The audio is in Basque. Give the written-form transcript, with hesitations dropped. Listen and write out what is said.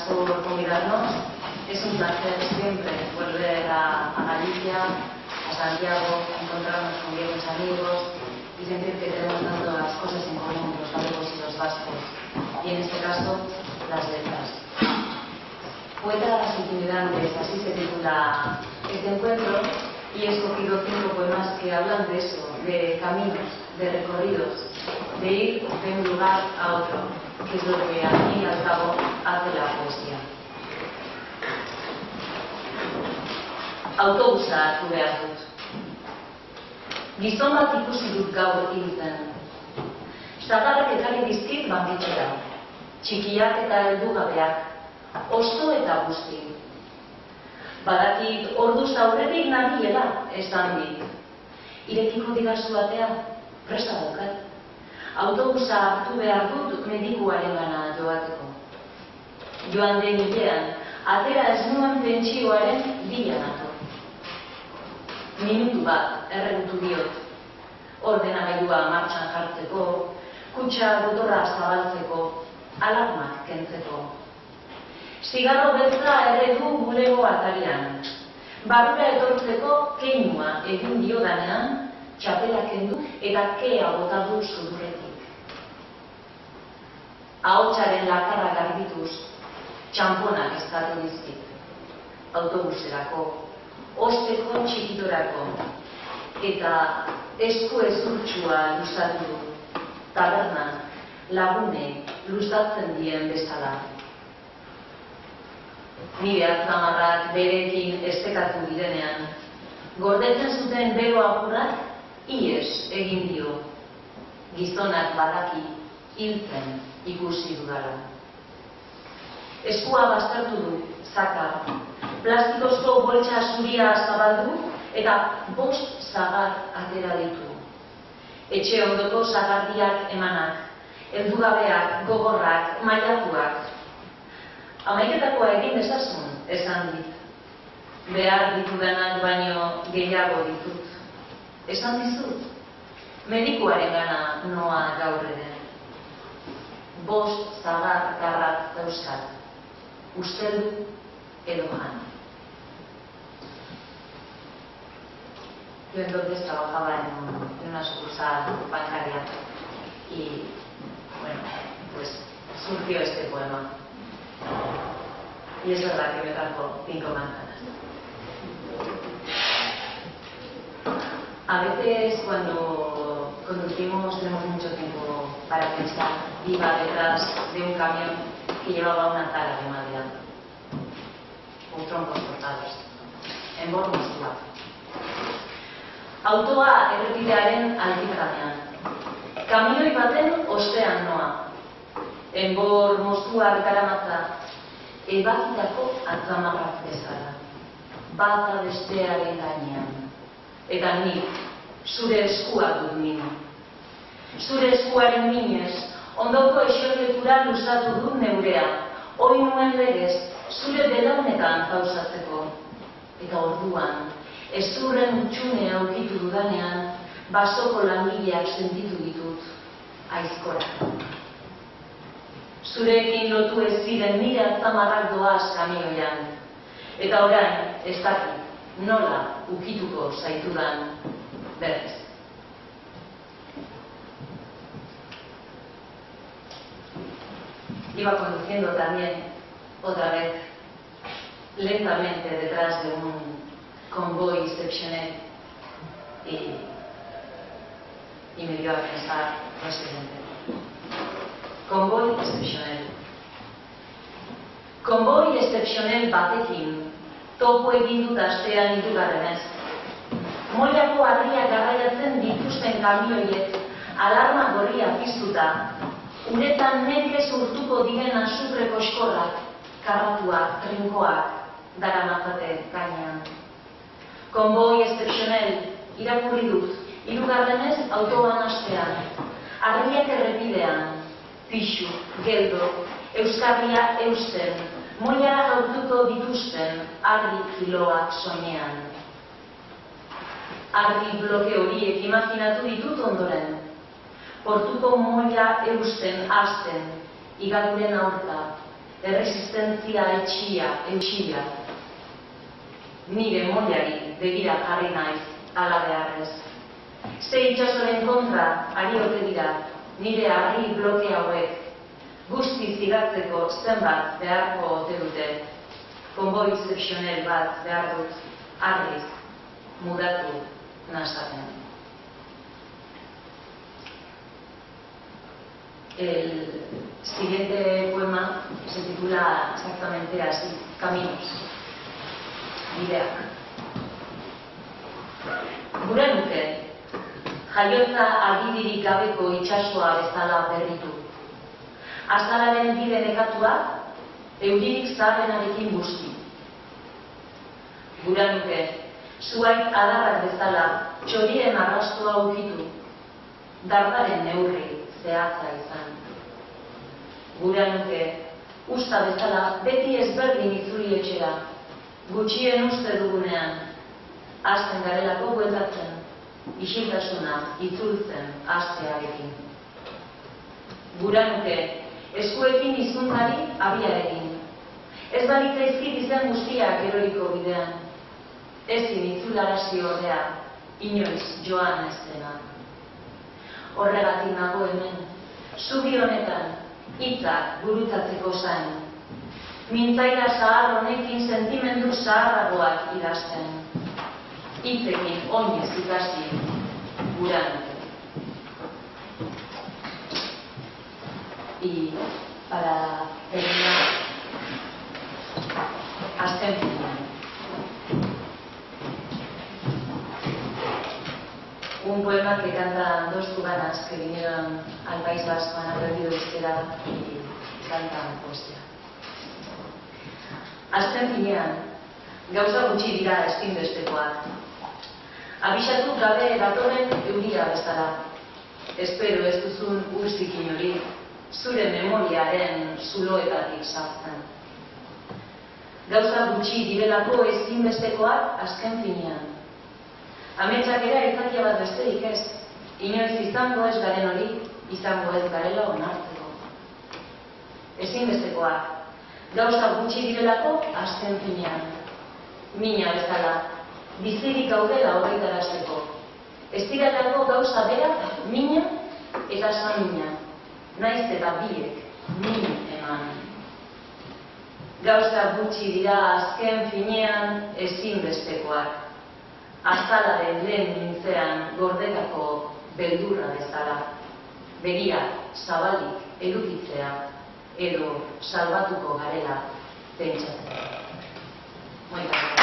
gracias por convidarnos. Es un placer siempre volver a Galicia, a Santiago, encontrarnos con viejos amigos y sentir que tenemos tanto las cosas en común, los gallegos y los vascos, y en este caso, las letras. Poeta de las intimidantes, así se titula este encuentro, y he escogido 5 poemas que hablan de eso, de caminos, de recorridos, de ir de un lugar a otro, que es lo que al fin y al cabo hace la poesía. Autobusa hartu behar dut. Gizon bat ikusi dut gaur hiltzen. Zagarrak ekarri dizkit banditzera. Txikiak eta heldugabeak, osto eta guzti. Badakit orduz aurretik nabiela esan dit. Irekiko digazu atea, presta daukat. Autobusa hartu behar dut medikuarengana joateko. Joan den hilean, atera ez nuen pentsioaren bila nator. Minutu bat erregutu diot, ordenagailua martxan jartzeko, kutxa gotorra zabaltzeko, alarmak kentzeko. Zigarro beltza erredu bulego atarian. Barrura etortzeko keinua egin diodanean, txapela kendu eta kea bota du sudurretik. Ahotsaren lakarra garbituz, txamponak eskatu dizkit. Autobuserako, osteko txikitorako, eta esku ezurtsua luzatu du, tabernan lagune luzatzen dien bezala. Nire atzamarrak berekin estekatu direnean, gordetzen zuten bero apurrak ies egin dio. Gizonak badaki hiltzen ikusi dudala. Eskua baztertu du, zakar, plastikozko boltsa zuria zabaldu eta 5 zagar atera ditu. Etxe ondoko zagardiak emanak, heldugabeak, gogorrak, mailatuak. Hamaiketakoa egin dezazun, esan dit. Behar ditudanak baino gehiago ditut. Esan dizut, medikuarengana noa gaur ere. 5 zagar garrat dauzkat, usteldu edo jan. Yo entonces trabajaba en una sucursal bancaria y, bueno, pues surgió este poema. Y es verdad que me trajo 5 manzanas. A veces cuando conducimos tenemos mucho tiempo para pensar. Iba detrás de un camión que llevaba una tala de madera, con troncos cortados, en Bormostua. Autoa errepidearen alditranean. Kamioi baten ostean noa. Enbor moztua garamatza, ebakitako atzamarrak bezala. Bata bestearen gainean. Eta nik, zure eskua dut min. Zure eskuaren minez, ondoko eserlekura luzatu dut neurea. Hoi nuen legez, zure belaunetan pausatzeko. Eta orduan, ezurren utxune aukitu dudanean, basoko langileak sentitu ditut, aizkora. Zurekin lotu ez ziren nire atzamarrak doaz kamioian. Eta orain, ez dakit, nola ukituko zaitudan berriz. Iba conduciendo también, otra vez, lentamente detrás de un convoy excepcional y me dio a pensar lo siguiente. Convoy excepcional. Convoy excepcional batekin topo egin dut astean hirugarrenez. Moilako harriak garraiatzen dituzten kamioiek alarma gorria piztuta, uretan nekez urtuko diren azukre koskorrak, karratuak, trinkoak, daramatzate gainean. Konboi excepcional irakurri dut, hirugarrenez autoan astean, harriak errepidean, pixu, geldo, euskarria eusten, moiara gautuko dituzten argi kiloak soinean. Argi bloke horiek imaginatu ditut ondoren, portuko moila eusten hasten, igaduren aurka, erresistentzia etxia. Nire mollari begira jarri naiz, ala beharrez. Ze itxasoren kontra ari ote dira, nire harri bloke hauek, guztiz igatzeko zenbat beharko ote dute. Konboi excepcionel bat behar dut, harriz, mudatu nazaten. El siguiente poema se titula exactamente así, Caminos. Bideak. Gure nuke, jaiotza agidirik gabeko itsasoa bezala berritu. Azalaren bide nekatua, euririk zaharrenarekin busti. Gure nuke, zuait adarrak bezala txorien arrastoa ukitu, dardaren neurri zehatza izan. Gure nuke, usta bezala beti ezberdin itzuli etxera, gutxien uste dugunean, hasten garelako bueltatzen, isiltasuna itzultzen hastearekin. Gure nuke, eskuekin hizkuntzari abiarekin. Ez balitzaizkit izan guztiak eroriko bidean, ezin itzularazi ordea, inoiz joan ez dena. Horregatik nago hemen, zubi honetan, hitzak gurutzatzeko zain. Mintzaira zahar honekin sentimendu zaharragoak idazten. Hitzekin oinez ikasi gura nuke. Y para terminar, azken finean. Un poema que cantan dos cubanas que vinieron al País Vasco, han aprendido euskera y cantan poesía. Azken finean, gauza gutxi dira ezinbestekoak. Abisatu gabe datorren euria bezala. Espero ez duzun urzikin hori, zure memoriaren zuloetatik sartzen. Gauza gutxi direlako ezinbestekoak azken finean. Ametsak ere aitzakia bat besterik ez, inoiz izango ez garen hori, izango ez garela onartzeko. Ezinbestekoak, gauza gutxi direlako azken finean. Mina bezala, bizirik gaudela horretarazteko. Ez direlako gauza bera, mina eta samina, naiz eta biek, min eman. Gauza gutxi dira azken finean ezinbestekoak. Azalaren lehen nintzean gordetako beldurra bezala. Begia, zabalik, edukitzea, edo salbatuko garela pentsatzea. Muchas gracias.